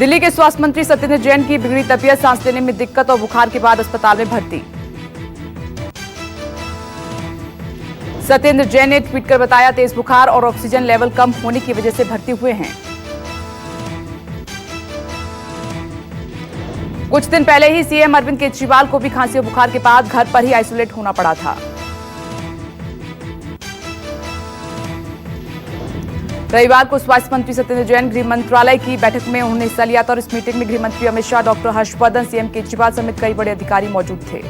दिल्ली के स्वास्थ्य मंत्री सत्येंद्र जैन की बिगड़ी तबीयत, सांस लेने में दिक्कत और बुखार के बाद अस्पताल में भर्ती। सत्येंद्र जैन ने ट्वीट कर बताया, तेज बुखार और ऑक्सीजन लेवल कम होने की वजह से भर्ती हुए हैं। कुछ दिन पहले ही सीएम अरविंद केजरीवाल को भी खांसी और बुखार के बाद घर पर ही आइसोलेट होना पड़ा था। रविवार को स्वास्थ्य मंत्री सत्येंद्र जैन गृह मंत्रालय की बैठक में उन्होंने हिस्सा लिया था और इस मीटिंग में गृह मंत्री अमित शाह, डॉक्टर हर्षवर्धन, सीएम केजरीवाल समेत कई बड़े अधिकारी मौजूद थे।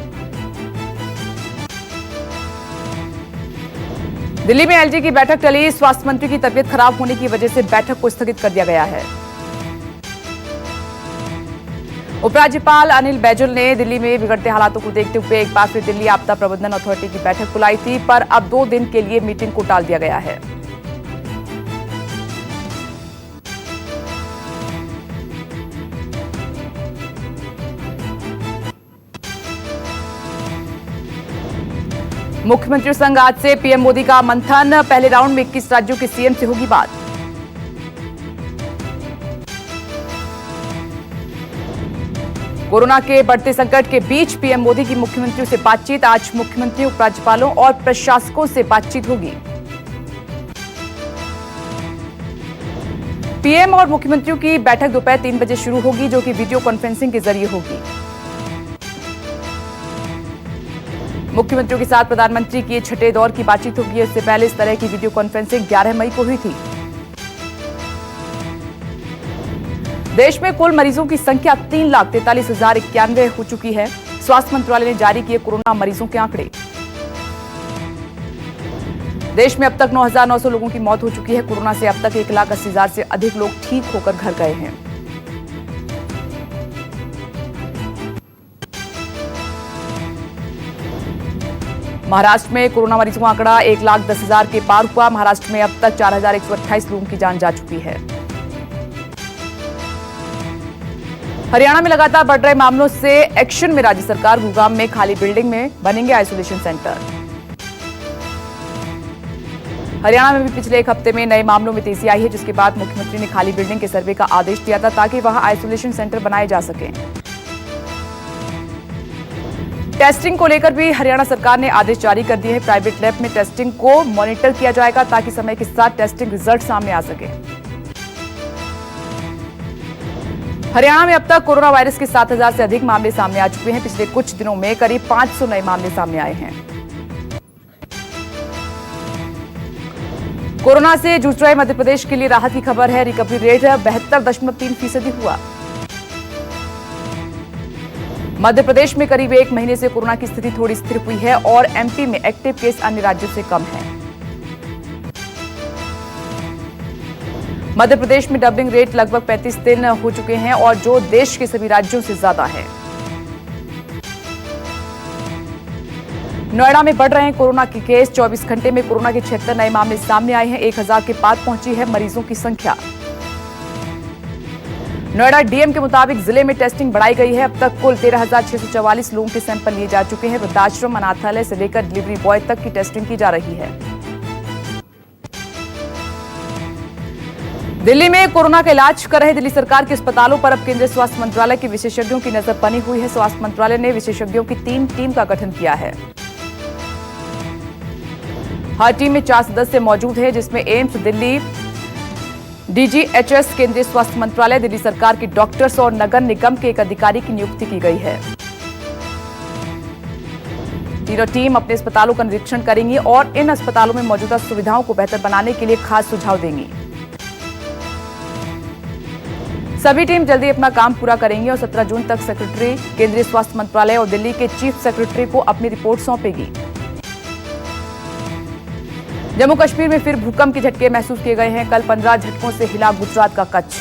दिल्ली में एलजी की बैठक टली, स्वास्थ्य मंत्री की तबीयत खराब होने की वजह से बैठक को स्थगित कर दिया गया है। उपराज्यपाल अनिल बैजल ने दिल्ली में बिगड़ते हालातों को देखते हुए एक बार फिर दिल्ली आपदा प्रबंधन अथॉरिटी की बैठक बुलाई थी, पर अब 2 दिन के लिए मीटिंग को टाल दिया गया है। मुख्यमंत्री संघ आज से पीएम मोदी का मंथन, पहले राउंड में 21 राज्यों के सीएम से होगी बात। कोरोना के बढ़ते संकट के बीच पीएम मोदी की मुख्यमंत्रियों से बातचीत, आज मुख्यमंत्रियों, उपराज्यपालों और प्रशासकों से बातचीत होगी। पीएम और मुख्यमंत्रियों की बैठक दोपहर 3 बजे शुरू होगी, जो कि वीडियो कॉन्फ्रेंसिंग के जरिए होगी। मुख्यमंत्रियों के साथ प्रधानमंत्री की 6ठे दौर की बातचीत होगी। इससे पहले इस तरह की वीडियो कॉन्फ्रेंसिंग 11 मई को हुई थी। देश में कुल मरीजों की संख्या 3,43,091 हो चुकी है। स्वास्थ्य मंत्रालय ने जारी किए कोरोना मरीजों के आंकड़े। देश में अब तक 9,900 लोगों की मौत हो चुकी है। कोरोना से अब तक 1,80,000 से अधिक लोग ठीक होकर घर गए हैं। महाराष्ट्र में कोरोना मरीजों का आंकड़ा 1,10,000 के पार हुआ। महाराष्ट्र में अब तक 4,128 लोगों की जान जा चुकी है। हरियाणा में लगातार बढ़ रहे मामलों से एक्शन में राज्य सरकार, गुरुग्राम में खाली बिल्डिंग में बनेंगे आइसोलेशन सेंटर। हरियाणा में भी पिछले 1 हफ्ते में नए मामलों में तेजी आई है, जिसके बाद मुख्यमंत्री ने खाली बिल्डिंग के सर्वे का आदेश दिया था ताकि वहां आइसोलेशन सेंटर बनाए जा सकें। टेस्टिंग को लेकर भी हरियाणा सरकार ने आदेश जारी कर दिए हैं। प्राइवेट लैब में टेस्टिंग को मॉनिटर किया जाएगा ताकि समय के साथ टेस्टिंग रिजल्ट सामने आ सके। हरियाणा में अब तक कोरोना वायरस के 7,000 से अधिक मामले सामने आ चुके हैं। पिछले कुछ दिनों में करीब 500 नए मामले सामने आए हैं। कोरोना से जूझ रहे मध्य प्रदेश के लिए राहत की खबर है। रिकवरी रेट 72.3% हुआ। मध्य प्रदेश में करीब 1 महीने से कोरोना की स्थिति थोड़ी स्थिर हुई है और एमपी में एक्टिव केस अन्य राज्यों से कम है। मध्य प्रदेश में डबलिंग रेट लगभग 35 दिन हो चुके हैं और जो देश के सभी राज्यों से ज्यादा है। नोएडा में बढ़ रहे हैं कोरोना के केस। 24 घंटे में कोरोना के 76 नए मामले सामने आए हैं। 1,000 के पार पहुंची है मरीजों की संख्या। नोएडा डीएम के मुताबिक जिले में टेस्टिंग बढ़ाई गई है। अब तक कुल 13,644 लोगों के सैंपल लिए जा चुके हैं। वृद्धाश्रम, अनाथालय से लेकर डिलीवरी बॉय तक की टेस्टिंग की जा रही है। दिल्ली में कोरोना का इलाज कर रहे दिल्ली सरकार के अस्पतालों पर अब केंद्रीय स्वास्थ्य मंत्रालय के विशेषज्ञों की नजर बनी हुई है। स्वास्थ्य मंत्रालय ने विशेषज्ञों की 3 टीम का गठन किया है। हर टीम में 4 सदस्य मौजूद हैं, जिसमें एम्स दिल्ली, डीजीएचएस, केंद्रीय स्वास्थ्य मंत्रालय, दिल्ली सरकार के डॉक्टर्स और नगर निगम के एक अधिकारी की नियुक्ति की गई है। तीनों टीम अपने अस्पतालों का निरीक्षण करेंगी और इन अस्पतालों में मौजूदा सुविधाओं को बेहतर बनाने के लिए खास सुझाव देंगी। सभी टीम जल्दी अपना काम पूरा करेंगी और 17 जून तक सेक्रेटरी, केंद्रीय स्वास्थ्य मंत्रालय और दिल्ली के चीफ सेक्रेटरी को अपनी रिपोर्ट सौंपेगी। जम्मू कश्मीर में फिर भूकंप के झटके महसूस किए गए हैं। कल 15 झटकों से हिला गुजरात का कच्छ।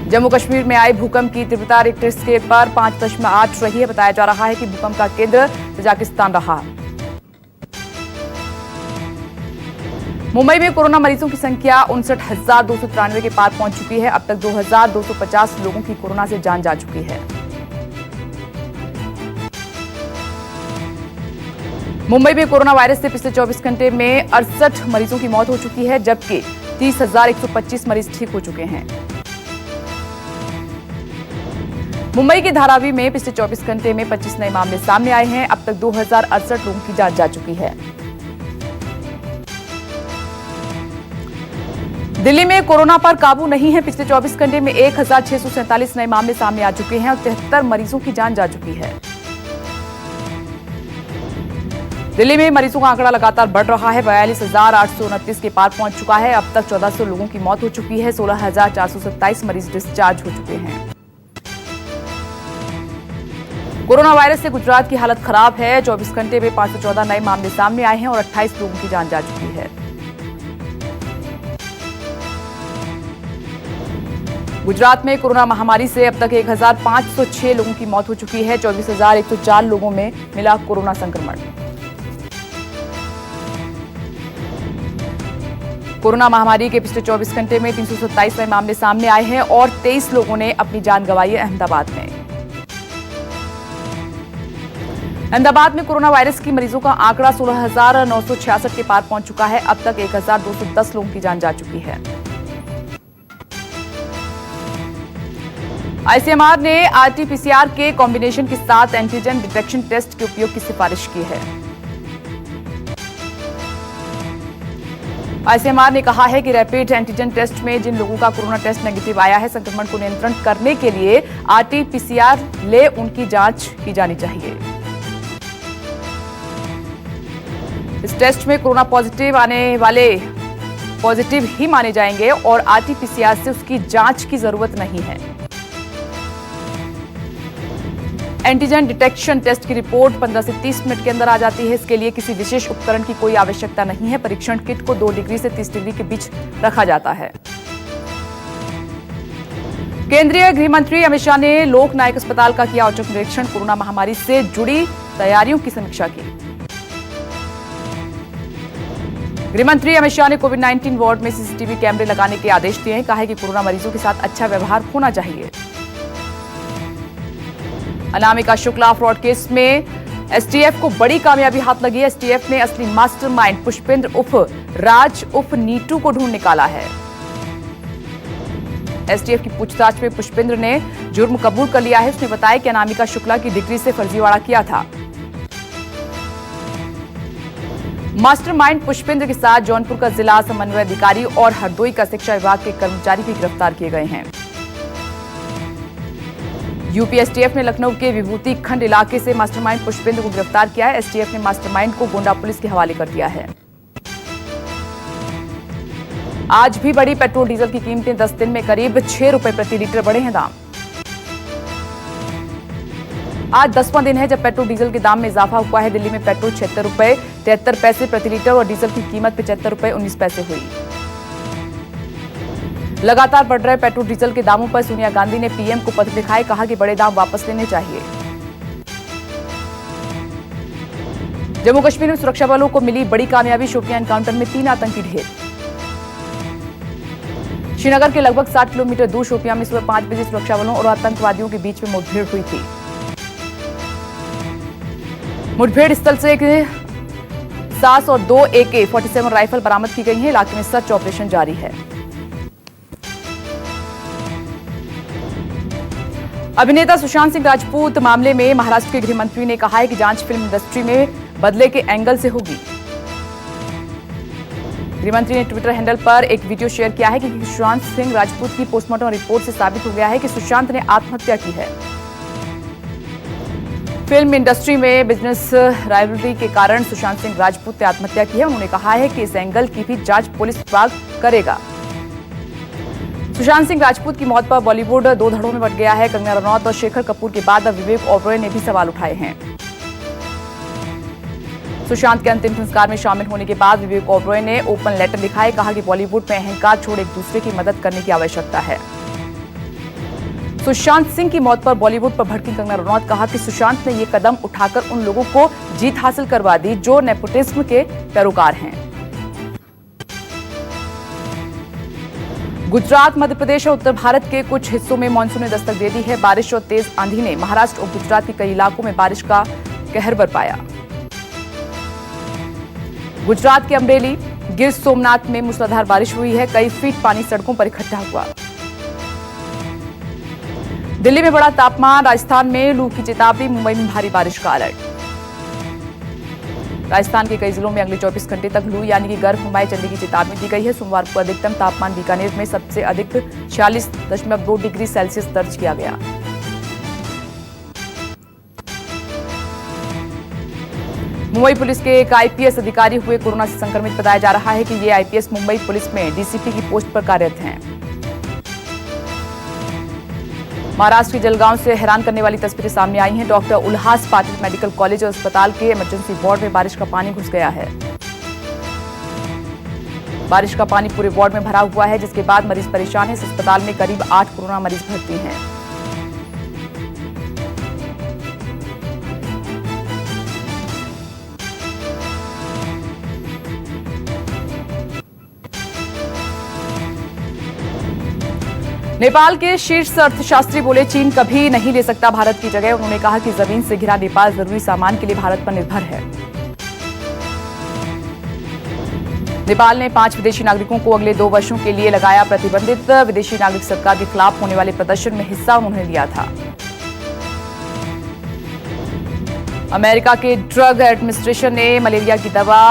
जम्मू कश्मीर में आए भूकंप की तीव्रता रिक्टर स्केल पर 5.8 रही है। बताया जा रहा है कि भूकंप का केंद्र तजाकिस्तान रहा। मुंबई में कोरोना मरीजों की संख्या 59,293 के पार पहुंच चुकी है। अब तक 2,250 लोगों की कोरोना से जान जा चुकी है। मुंबई में कोरोना वायरस से पिछले 24 घंटे में 68 मरीजों की मौत हो चुकी है, जबकि 30,125 मरीज ठीक हो चुके हैं। मुंबई के धारावी में पिछले 24 घंटे में 25 नए मामले सामने आए हैं। अब तक 2068 लोगों की जांच जा चुकी है। दिल्ली में कोरोना पर काबू नहीं है। पिछले 24 घंटे में 1,647 नए मामले सामने आ चुके हैं और 73 मरीजों की जान जा चुकी है। दिल्ली में मरीजों का आंकड़ा लगातार बढ़ रहा है। 42,829 के पार पहुंच चुका है। अब तक 1400 लोगों की मौत हो चुकी है। 16,427 मरीज डिस्चार्ज हो चुके हैं। कोरोना वायरस से गुजरात की हालत खराब है। 24 घंटे में 514 नए मामले सामने आए हैं और 28 लोगों की जान जा चुकी है। गुजरात में कोरोना महामारी से अब तक 1,506 लोगों की मौत हो चुकी है। 24,104 लोगों में मिला कोरोना संक्रमण। कोरोना महामारी के पिछले 24 घंटे में 327 नए मामले सामने आए हैं और 23 लोगों ने अपनी जान गंवाई है। अहमदाबाद में कोरोना वायरस की मरीजों का आंकड़ा 16,966 के पार पहुंच चुका है। अब तक 1,210 लोगों की जान जा चुकी है। आईसीएमआर ने आरटी-पीसीआर के कॉम्बिनेशन के साथ एंटीजन डिटेक्शन टेस्ट के उपयोग की सिफारिश की है। आईसीएमआर ने कहा है कि रैपिड एंटीजन टेस्ट में जिन लोगों का कोरोना टेस्ट नेगेटिव आया है, संक्रमण को नियंत्रण करने के लिए आरटी-पीसीआर ले उनकी जांच की जानी चाहिए। इस टेस्ट में कोरोना पॉजिटिव आने वाले पॉजिटिव ही माने जाएंगे और आरटी-पीसीआर से उसकी जांच की जरूरत नहीं है। एंटीजन डिटेक्शन टेस्ट की रिपोर्ट 15 से 30 मिनट के अंदर आ जाती है। इसके लिए किसी विशेष उपकरण की कोई आवश्यकता नहीं है। परीक्षण किट को 2 डिग्री से 30 डिग्री के बीच रखा जाता है। केंद्रीय गृह मंत्री अमित शाह ने लोक नायक अस्पताल का किया औचक निरीक्षण। कोरोना महामारी से जुड़ी तैयारियों की समीक्षा की। गृह मंत्री अमित शाह ने कोविड-19 वार्ड में सीसीटीवी कैमरे लगाने के आदेश दिए हैं। कहा है कि कोरोना मरीजों के साथ अच्छा व्यवहार होना चाहिए। अनामिका शुक्ला फ्रॉड केस में एसटीएफ को बड़ी कामयाबी हाथ लगी है। एसटीएफ ने असली मास्टरमाइंड पुष्पेंद्र उर्फ राज उर्फ नीटू को ढूंढ निकाला है। एसटीएफ की पूछताछ में पुष्पेंद्र ने जुर्म कबूल कर लिया है। उसने बताया कि अनामिका शुक्ला की डिग्री से फर्जीवाड़ा किया था। मास्टरमाइंड पुष्पेंद्र के साथ जौनपुर का जिला समन्वय अधिकारी और हरदोई का शिक्षा विभाग के कर्मचारी भी गिरफ्तार किए गए हैं। यूपी एसटीएफ ने लखनऊ के विभूति खंड इलाके से मास्टरमाइंड पुष्पेंद्र को गिरफ्तार किया है। एसटीएफ ने मास्टरमाइंड को गोंडा पुलिस के हवाले कर दिया है। आज भी बढ़ी पेट्रोल डीजल की कीमतें। 10 दिन में करीब 6 रुपए प्रति लीटर बढ़े हैं दाम। आज 10वां दिन है जब पेट्रोल डीजल के दाम में इजाफा हुआ है। दिल्ली में पेट्रोल 76 रुपए 73 पैसे प्रति लीटर और डीजल की कीमत 75 रुपए 19 पैसे हुई। लगातार बढ़ रहे पेट्रोल डीजल के दामों पर सोनिया गांधी ने पीएम को पत्र लिखा है। कहा कि बड़े दाम वापस लेने चाहिए। जम्मू कश्मीर में सुरक्षा बलों को मिली बड़ी कामयाबी। शोपियां एनकाउंटर में 3 आतंकी ढेर। श्रीनगर के लगभग 60 किलोमीटर दूर शोपियां में सुबह 5 बजे सुरक्षा बलों और आतंकवादियों के बीच में मुठभेड़ हुई थी। मुठभेड़ स्थल से 7 और 2 AK-47 राइफल बरामद की गई है। इलाके में सर्च ऑपरेशन जारी है। अभिनेता सुशांत सिंह राजपूत मामले में महाराष्ट्र के गृह मंत्री ने कहा है कि जांच फिल्म इंडस्ट्री में बदले के एंगल से होगी। गृह मंत्री ने ट्विटर हैंडल पर एक वीडियो शेयर किया है कि सुशांत सिंह राजपूत की पोस्टमार्टम रिपोर्ट से साबित हो गया है कि सुशांत ने आत्महत्या की है। फिल्म इंडस्ट्री में बिजनेस राइवलरी के कारण सुशांत सिंह राजपूत ने आत्महत्या की है। उन्होंने कहा है कि इस एंगल की भी जांच पुलिस विभाग करेगा। सुशांत सिंह राजपूत की मौत पर बॉलीवुड 2 धड़ों में बंट गया है। कंगना रनौत और शेखर कपूर के बाद अब विवेक ओबरॉय ने भी सवाल उठाए हैं। सुशांत के अंतिम संस्कार में शामिल होने के बाद विवेक ओबरॉय ने ओपन लेटर लिखा है। कहा कि बॉलीवुड में अहंकार छोड़ एक दूसरे की मदद करने की आवश्यकता है। सुशांत सिंह की मौत पर बॉलीवुड पर भड़की कंगना रनौत। कहा कि सुशांत ने यह कदम उठाकर उन लोगों को जीत हासिल करवा दी जो नेपोटिज्म के पैरोकार हैं। गुजरात, मध्य प्रदेश और उत्तर भारत के कुछ हिस्सों में मानसून ने दस्तक दे दी है। बारिश और तेज आंधी ने महाराष्ट्र और गुजरात के कई इलाकों में बारिश का कहर बरपाया। गुजरात के अमरेली, गिर सोमनाथ में मूसलाधार बारिश हुई है, कई फीट पानी सड़कों पर इकट्ठा हुआ। दिल्ली में बढ़ा तापमान, राजस्थान में लू की चेतावनी, मुंबई में भारी बारिश का अलर्ट। राजस्थान के कई जिलों में अगले 24 घंटे तक लू यानी कि गर्म हवाएं चलने की चेतावनी दी गई है। सोमवार को अधिकतम तापमान बीकानेर में सबसे अधिक 46.2 डिग्री सेल्सियस दर्ज किया गया। मुंबई पुलिस के एक आईपीएस अधिकारी हुए कोरोना से संक्रमित। बताया जा रहा है कि ये आईपीएस मुंबई पुलिस में डीसीपी की पोस्ट पर कार्यरत हैं। महाराष्ट्र के जलगांव से हैरान करने वाली तस्वीरें सामने आई हैं। डॉक्टर उल्हास पाटिल मेडिकल कॉलेज और अस्पताल के इमरजेंसी वार्ड में बारिश का पानी घुस गया है। बारिश का पानी पूरे वार्ड में भरा हुआ है, जिसके बाद मरीज परेशान है। इस अस्पताल में करीब 8 कोरोना मरीज भर्ती हैं। नेपाल के शीर्ष अर्थशास्त्री बोले, चीन कभी नहीं ले सकता भारत की जगह। उन्होंने कहा कि जमीन से घिरा नेपाल जरूरी सामान के लिए भारत पर निर्भर है। नेपाल ने 5 विदेशी नागरिकों को अगले 2 वर्षों के लिए लगाया प्रतिबंधित। विदेशी नागरिक सरकार के खिलाफ होने वाले प्रदर्शन में हिस्सा उन्होंने लिया था। अमेरिका के ड्रग एडमिनिस्ट्रेशन ने मलेरिया की दवा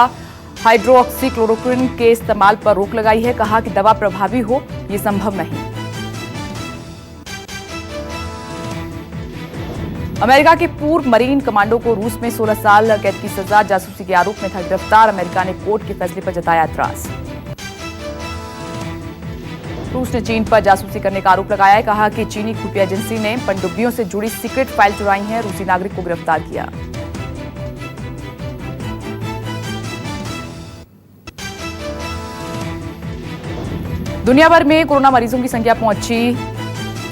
हाइड्रोक्सीक्लोरोक्विन के इस्तेमाल पर रोक लगाई है। कहा कि दवा प्रभावी हो ये संभव नहीं। अमेरिका के पूर्व मरीन कमांडो को रूस में 16 साल कैद की सजा, जासूसी के आरोप में था गिरफ्तार। अमेरिका ने कोर्ट के फैसले पर जताया एतराज। रूस ने चीन पर जासूसी करने का आरोप लगाया है। कहा कि चीनी खुफिया एजेंसी ने पनडुब्बियों से जुड़ी सीक्रेट फाइल चुराई है। रूसी नागरिक को गिरफ्तार किया। दुनिया भर में कोरोना मरीजों की संख्या पहुंची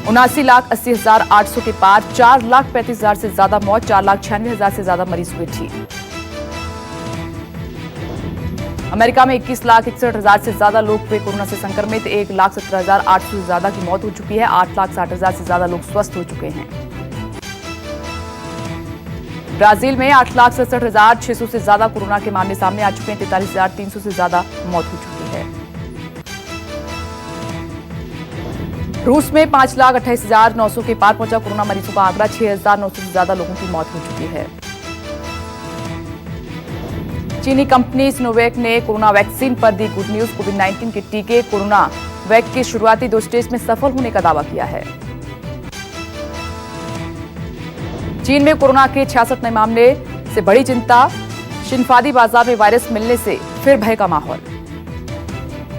79,80,800 के पार। 4,35,000 से ज्यादा मौत, 4,96,000 से ज्यादा मरीज हुए ठीक। अमेरिका में 21,61,000 से ज्यादा लोग हुए कोरोना से संक्रमित। 1,17,800 से ज्यादा की मौत हो चुकी है। 8,60,000 से ज्यादा लोग स्वस्थ हो चुके हैं। ब्राजील में 8,67,600 से ज्यादा कोरोना के मामले सामने आ चुके हैं। 43,300 से ज्यादा मौत हो चुकी है। रूस में 5,28,900 के पार पहुंचा कोरोना मरीजों का आंकड़ा। 6,900 से ज्यादा लोगों की मौत हो चुकी है। चीनी कंपनी सिनोवैक ने कोरोना वैक्सीन पर दी गुड न्यूज। कोविड-19 के टीके कोरोना वैक के शुरुआती 2 स्टेज में सफल होने का दावा किया है। चीन में कोरोना के 66 नए मामले से बड़ी चिंता। शिनफादी बाजार में वायरस मिलने से फिर भय का माहौल।